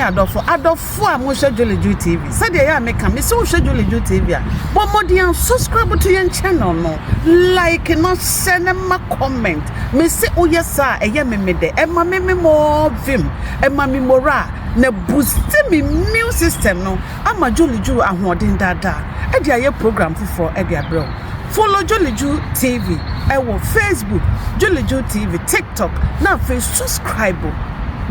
adofo a mo hwe Julie Juu TV said ya make am so hwe Julie Juu TV a but modian subscribe to your channel no like no send ma comment me say oh yes sir eye me de e ma me more vim e ma me mora na boost me immune system no ama Julie Juu ahoden dada e dia ye program for e dia bro follow Julie Juu TV ewo Facebook Julie Juu TV TikTok na fe subscribe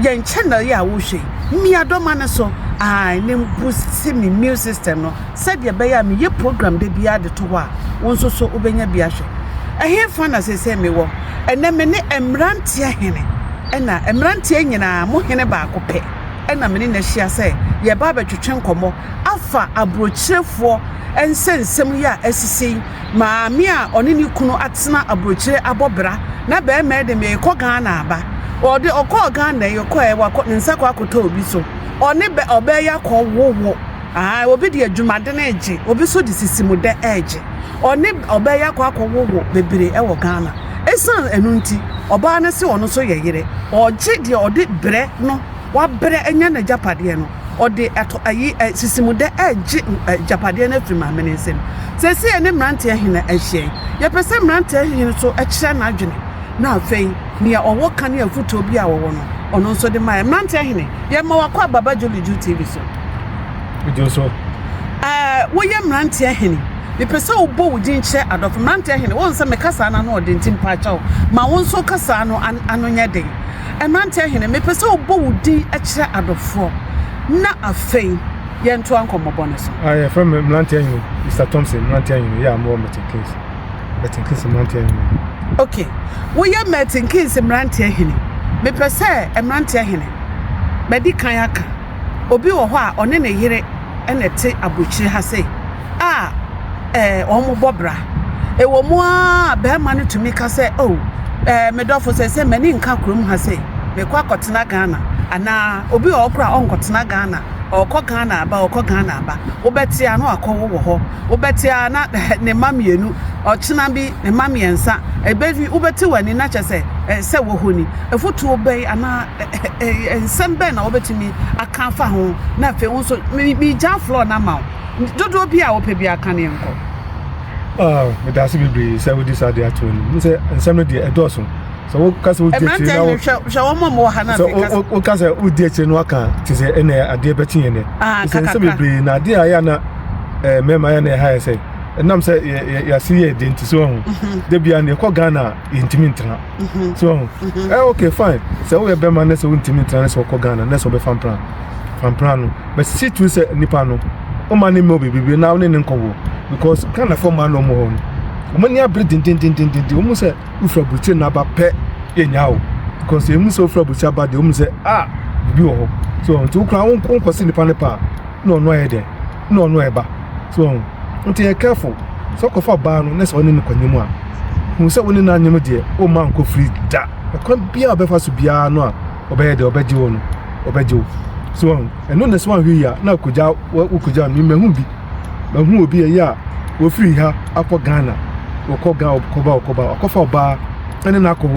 yen channel ya wo hwe mi adoma ne so ai ne boost me immune system no said ye be ya me ye program de bia de to wa wonso so obenya bia hwe ehie fa na se me wo ene me ne emrante ahene ena emrante nyina mo hene ba akopɛ ena me ne na hia se ye ba betwetwe nkomo afa abrochirefo ensensem ya asisi maami a oni ni kunu atena abrochire abobra na be me de me kɔ Ghana aba ode okɔ Ghana ye kɔ e wakɔ nsa kɔ akɔtɔ obi so oni be obe ya kɔ wowo obi de adwumade na eje obi so de sisimu de eje oni obe ya kɔ akɔ wowo bebere e wɔ Ghana esan enunti oba na se ono so ye yire oje de ode bre no wa bre enya na japade no ode ato ayi sisimu de eje japade na firi maame nsem sesi ene mrante ahina ehye ye pese mrante ahina so ekire na adwene na afei nia owo kan ya futo bi a wo no ono so de mai mrante ahina ye ma wakọ baba Julie Juu TV so ujo so wo ye mrante ahina me pese obo wudin kire adof mrante ahina won se me kasa na no de ntim pa chawo ma won so kasa no ano nya den mrante ahina me pese obo wudin akire adofo na afei ye nto ankomo bonus from mrante ahina Mr. Thompson mrante ahina ya mo Milton Keynes mrante ahina okay we ya Milton Keynes mrante ahina me pese mrante ahina me di kan aka obi wo ho a one ne yire ene te abochire ha sei omo bobra e wo mo a be ma ne tumi ka sei me dofo se mani nka krom ha sei me kwa kotena Ghana ana obi okra onkotena Ghana okọ Ghana aba obeti anu akọwo wo ho obeti ana ne mamienu ochina bi ne mamiensa ebevi obeti wani na chese se wo honi efutu obey ana ensembe na obetimi aka fa ho na fe wonso mi ja floor na ma dodo bi a ope bi aka ne enko me da se bibri se we decide ato ni se ensem no de edoso so wo kase wo die chi na wo hwa mo ha na so wo kase wo die chi no aka ti se ene ade betin ye ne se bibri na ade aya na mema ya na ha se nam se ya si ye de nti so ho de bia na ko Ghana intimi ntra so okay fine se wo be ma na se wo intimi ntra na se ko Ghana na se wo be fampran no but si tu se nipa no o ma ne mo bibri na wo ne nkowo because Ghana for man no mo ho omani abre din omu se ufra buche na ba pe enyawo because emu se ufra buche ba de omu se bi wo so nti ukra won kwesi nipa nepa no ayede no eba so nti e careful so ko fa ba no na se oni ne kwanyemu a hu se woni na anyemu de o ma nko free da ko bia obefa so bia no a obeyede obeji wo no obeji so eno ne so an hwi ya na kuja mi mehu bi mehu obi ya wo free ha akọ Ghana okoga okofa oba ene na akọ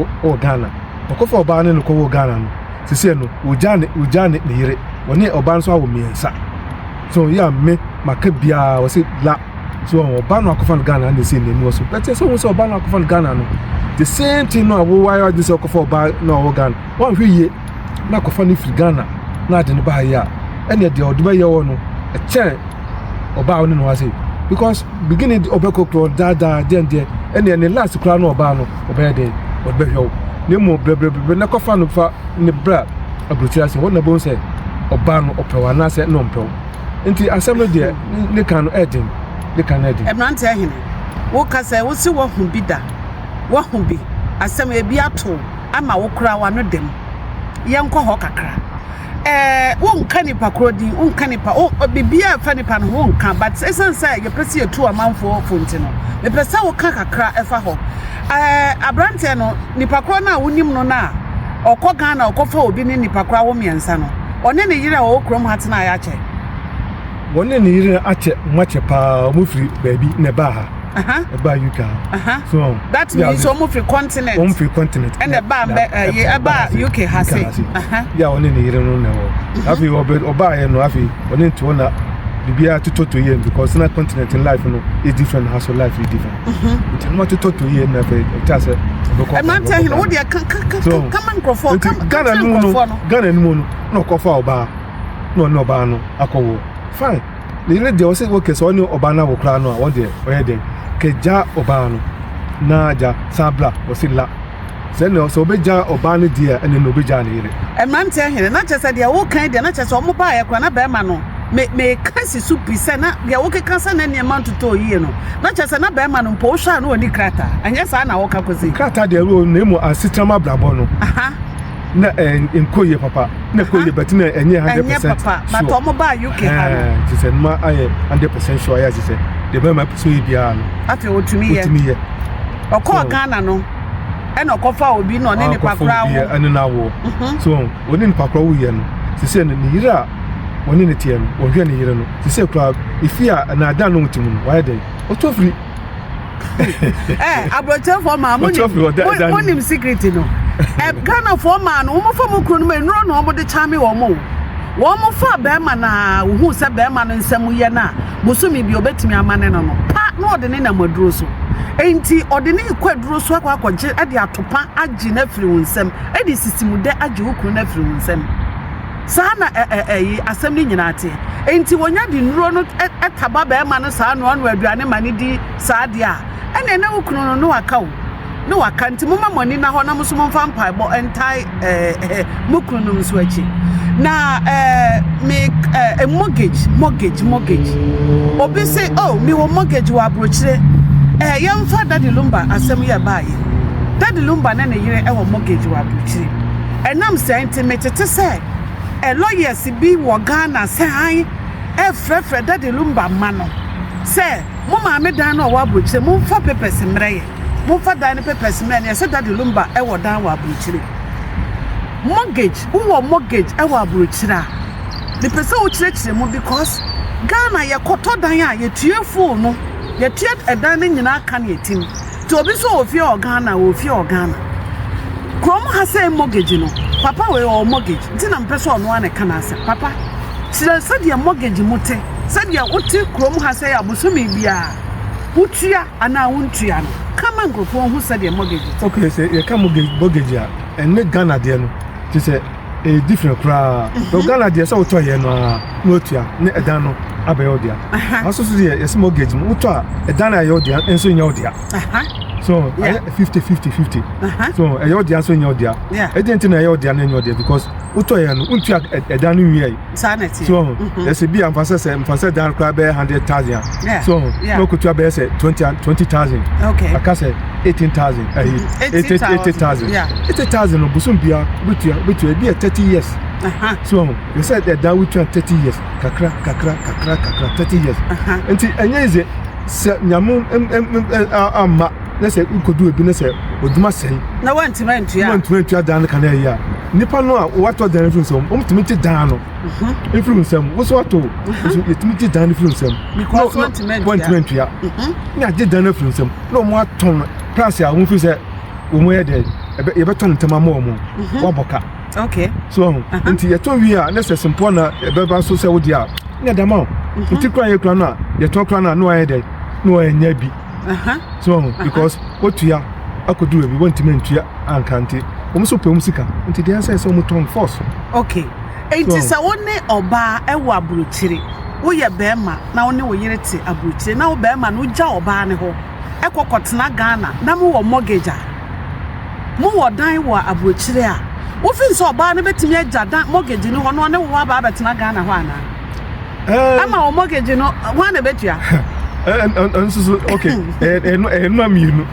Ghana okofa oba ne ko Ghana no sisi no ujane ne yire woni oba nso awo miensa so ya me maka bia wo se la so oba no akofa Ghana ne se nenu so but so wo se oba no akofa Ghana no the same thing no wo why this okofa oba no wo Ghana wan hwiye na akofa ni free Ghana na de ne ba ya ene de oduba ye wo no e che oba woni no wa se because beginning obeko kro dada den and last kra no oba no obede obehwo nemo brebre na kofa no fa ne bra abrotia se wona bon se oba no opewa na se no mpew nti asem de ne kan no edin emrante ahine wo kasa wo si wo hu bi da wo hu bi asem e bi ato ama wo kra wa no dem yenko ho kakra won kanipa krodi won kanipa bibia fa nipa no won kan but esan say ye pese etu amanfo fonti no me pese wo kan kakra efa ho abrante no nipa kro na wonim no na okọ Ghana okofa obi ni nipa kro wo miensa no one ne yire wo krom hatena ya che one ne yire ache mwache pa mo firi baby ne ba ha eba UK so that means so mo free continent and the ba UK ha say ya one ne yire no na wo afi oba ye no afi oni nto na bibia to ye because na continent in life no is different, hustle life is different. It's not to ye na fe ta say e man tell him what dey come and crofo Ghana no no kofa oba no oba no akowo fine the lady dey say okay so oni oba na wo kra no one dey oye dey keja oba no na ja sabla osila say no so obeja oba no dia and no obeja na yire e man tell him na chese dey wo kan dey na chese omo ba ye kwa na be ma no me kasi supi se na dia wo keka na ne man to yie no na chese na be ma no mpo hwa na oni krata anya sa na wo ka kozi krata dey ro na emu asitama brabo no aha na enkoye papa na koye but na enye 100% papa but omo ba UK ha no she said ma aye 100% sure ya she said the be ma so e bia no afi otumi ye okọ Ghana no e na okofa obi no ne pakra wo ene na wo so oni ni pakra wo ye no she said ni yira oni ne tie no ohwe ne yira no she said kra ifia na ada no mutimu no why dey otofri abrocha for ma monim secret no Ghana for man wo mo fa mo kru no me nro no mo de chame wo mo fa be ma na wo hu se be ma no nsam ye na bosumi bi obetimi amane no pa no de ne na maduro so enti ode ne kwaduro so akwaje ade atopa agi na firi wonsam ade sisimude agi wo kru na firi wonsam sana asem ni nyina ate enti wonya di nro no etaba be ma no saa no aduane ma ne di saa de a ene na wo kru no waka wo no wakanti mama moni na ho na muso mfa mpa bo entai mukunu so achi na me mortgage obi say oh me wo mortgage wa brochire yemfa Daddy Lumba asem ye baaye Daddy Lumba na yire wo mortgage wa brochire enam say intimate te say lawyers bi wo Ghana say han frefre Daddy Lumba ma no say mo ma me dan no wa brochire mo mfa papers mreye mo fa dan papers men ye say Daddy Lumba e wo dan wa brochire mortgage wo mortgage e wa brochire the person wo chire mo because Ghana ye koto dan a ye tuefo no ye tue edan ne nyina aka na etim to obi so ofie o Ghana krom ha say mortgage no papa we o mortgage ntina mpeso ono ane kana ase papa chire say de mortgage mote say de wote krom ha say abosumi bia wotua ana wontua no kama ngofo hu say de mortgage okay say ye kama mortgage a enne Ghana de no ti say a different cra to Ghana de say wotua ye no wotua ne edan no abeyodia aso so de yes mortgage wotua edan ayodia enso nya odia so 50 so ayodia so nya odia agent na ayodia na nya odia because wotua ye no wotua edan no wi sanity so yes be amfasa dan cra be 100,000 so no kutua be say 20,000 okay akase 18,000 80,000 80,000 no busum bia betua be 30 years so you said that we 30 years kakra 30 years until anyeze nyamu amma na say ukodu ebi na say oduma say na wantimentua dan kan na ya nipa no a wato dan influence umtimiti dan no influence wo so wato umtimiti dan influence because wantimentua na je dan influence no mo aton price a wo fi say wo mo ye de e be ton tema mo waboka okay so until you told we are necessary na beba so say wo dia na dama until kran ye kran na ye ton kran na no aye de no anya bi so because otua akodu ebi wanti mentua ankante so pe musika until the answer so mo ton force okay enti sa woni oba e wo abrochire wo ye bema na woni wo yire ti abrochire na wo bema no gya oba ne ho e kokotena Ghana na mo wo mortgage mo wo dan wo abrochire a wo fin so oba ne betimi agya dan mortgage ni ho no ne wo aba betena Ghana ho ana ama wo mortgage no ho na betua so okay no aminu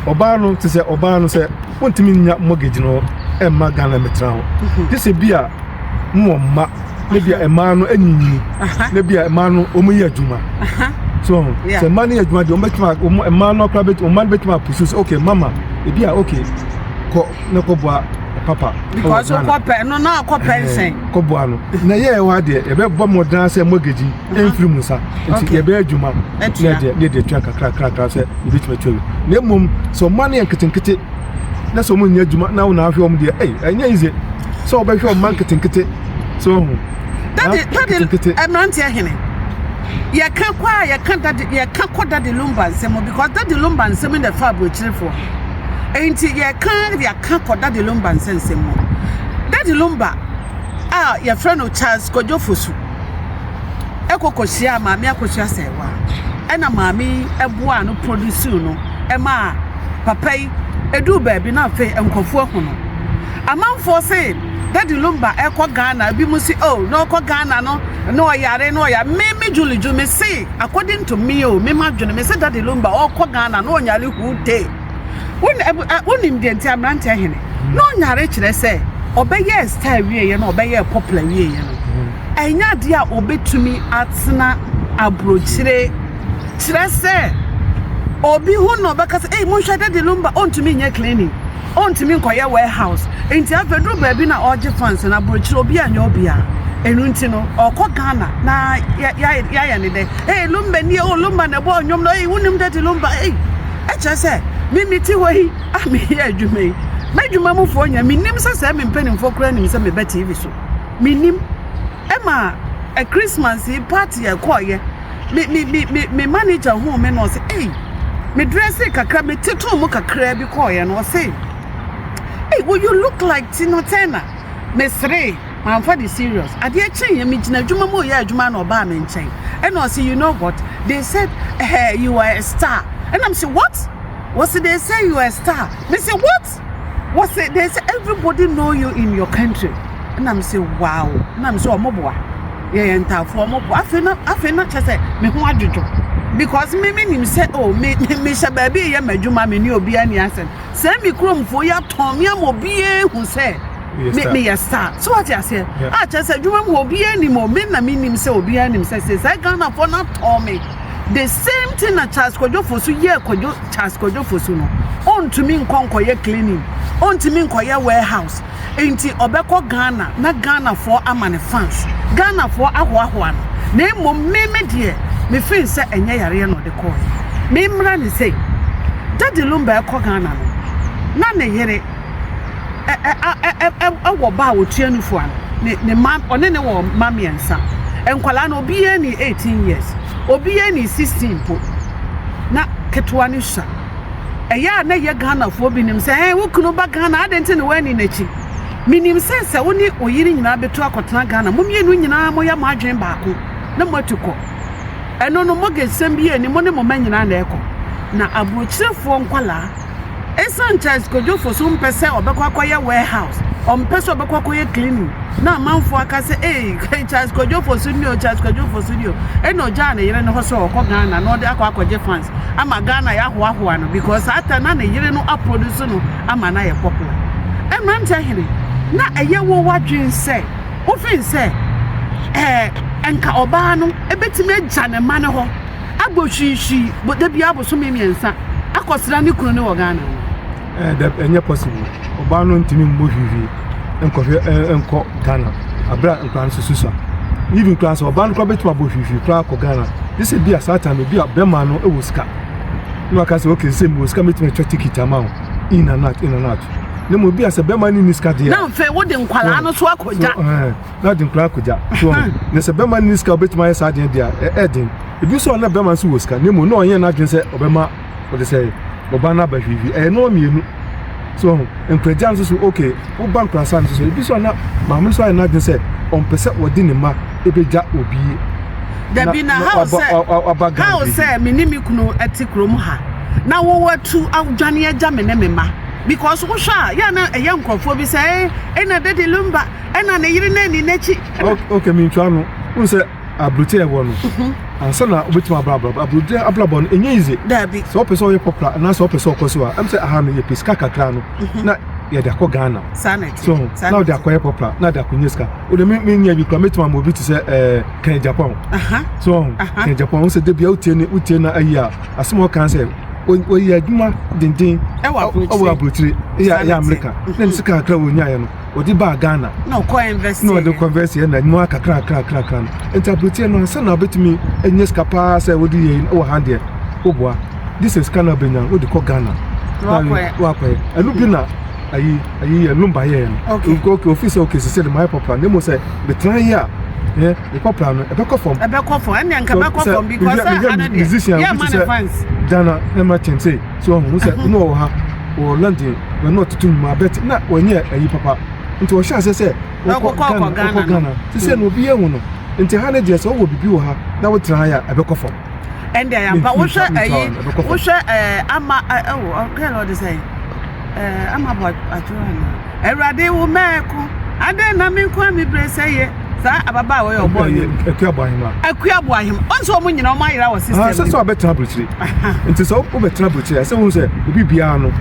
oba no te say oba no say wontimi nya mortgage no e ma Ghana metra ho this be a mo ma ne bia e ma no anyinyi ne bia e ma no o mo yi adwuma so say ma no adwuma de o betuma e ma no kra bet o ma betuma pursue okay mama e bia okay ko ne ko boa papa because o ko pe no na ko pension ko boa no na ye wa de e be bo modern say mortgage enfiri musa nti ye be adwuma ne de twa kakra say e betuma twa na mum so money enketenkete na so mo nya adwuma na wo na ahwe om de enya ize so o be hwe o marketing kete So that I'm not here. Ya can't quite, ya can't daddy lumba and because daddy lumba and some in the fabric for. Ain't it ya can't call daddy lumba and send some more. Daddy lumba, your friend of Charles Kojofusu. Eko koshia, mammy, koshia say, and a mammy, a boy, no produce no, Emma, papa, a do baby, not fair and conform. A man for saying, Daddy lumba, Eko Ghana, Bimusi, oh, no, Ghana, no, yare, no, ya, me, Julie Juu, me say, according to me, oh, me, Marjorie, me say, Daddy lumba, oh, Ghana, no, yali, who day. When him the entire man tell him, no, yare, say, obey yes, style, you know, obey a popular, you know. And ya dear, obey to me at Sna Abrochire. Say, obi who no, because, hey, Musha, Daddy lumba, on to me, your cleaning. On to me, quiet warehouse. Ain't you ever do baby na orgy fans and a brooch will be an obia. And Runtino or Kokana. Na ya ni de. Hey, Lumba near old Lumba and a boy, you know, you wouldn't that Lumba. Hey, I just said, Mimi Tiway, I'm here, you may. Make you mamma for you. Me name says I'm in penning for cranning some Betty Visu. Me name Emma, a Christmas party a choir. Me manager home and was hey, me dress a crab, me tito muka crabby choir and was say. Hey, well, you look like Tino Tena. Miss Ray, my father serious. I did change me, Juma Moya, Juman or Barman chain. And I say, you know what? They said, hey, you are a star. And I'm saying, what? What's it they say you are a star? They say, what? What's it? They say, everybody know you in your country. And I'm saying, wow. And I'm so mobile. Yeah, and for mobile. I feel not just say, me who are you? Because me him said, oh, me shall baby, ya me Juma me new be any answer. Send me chrome for ya Tom ya mobile who said, make me a star. So what I said, I just said, Juma will be any more. Men na mean him so be any says, I can't afford not Tommy. The same thing that Charles Kojofusu, yeah, Charles Kojofusu no. On to me conquer your cleaning, on to me your warehouse. Ain't it Obeko Ghana, not Ghana for a man fans, Ghana for a one. Name mo me dear. Me feel say enye yare no de call. Me mra ni say Daddy lumba e ko Ghana no. Na ne yere wo ba wo tuanufo an. Ne man one ne wo mami ensa. Enkwala no obi ye ni 18 years. Obi ye ni 16 po. Na ketwa ni sha. Eya na ye Ghana fo bi nim say hey wo kunu ba Ghana adenti ne wani nachi. Minim say say woni oyiri nyina beto akotena Ghana. Momienu nyina mo ya madwen baako. Na motuko. Eno no moge sembi eni mo ne mo manyina na eko na abrochirefo nkwala Sanchez Kojofusu mpese obekwa kwaye warehouse ompese obekwa kwaye cleaning na manfo aka se Charles Kojofusu ni o Charles Kojofusu ni o eno ja na yire no hoso okọ Ghana na ode akwa akwaje fans ama Ghana ya hoahoa no because ata na yire no aproduce no ama na ye popular emranta hene na eye wo wadwen se ofin se enka oba no ebetime agya ne ma ne ho agbohwishi de bia aboso memiensa akosira ne kunu ne wo Ghana that enye possible oba no ntimi mbohwiwi enko Ghana abra nkran sususa even class oba no kwa betu abohwiwi kwa ko Ghana this is bia satan bia bema no e woska no aka say okay say woska metime ticket amount in and out ne mo bia se bema ni niska dia na fe wo de nkwala no so akoja na de nkwala akoja so ne se bema ni niska obetuma yesa dia dia edin ebi so na bema so woska ne mo no onye na dwen se obema wo de say oba na ba hwiwi no mienu so enkrajan so okay wo bank transan so ebi so na ma mo so na dwen se ompese wodi ne ma ebeja obi da bi na how say minimi kunu atikrom ha na wo watu awdwane agya me ne mema because wo sha ya na eye nkrofo bi say na Daddy lumba na ne yire na ni nachi okay mi twa no un say abrote e wo no ansa na obetima abrote ablabo no enye easy dabi so person ye popular na so person koso a am say aha no ye piska kakra no na ye da ko Ghana sanity so now they are popular na da kunyeska o de me nya bi kwa metima mo bi ti say kan Japan so kan Japan o say de bia utie na ayi asemo kan say o ya duma dindin o abrotre ya America na sika kakra wo nya ye no odi ba Ghana no co invest no de converse ye na mu akakra interpreter no say na betimi enye skapa say wodi ye o hand ye o boa this is Canada benya o de ko Ghana wa kwa anu bi na ayi lumba ye okay officer okay say the my papa dem say the try here the papa no e be ko form and nka be ko form because musician Dana Emma Chense so who say no ha or London we not to my bet na wonye ayi papa nti o sha say ko Ghana say no bi ehun no nti ha na je so wo bibi wo ha na wo try here e be ko form and there am but wo hwe ama okay Lord say ama about atwana erade wo meku ade na me kwa mi bre say ye sa ababa wo yo boy akuabo ahim onso mo nyina o ma yira wo system so betra bruchiri nti so o betra bruchiri say wo say obi bia no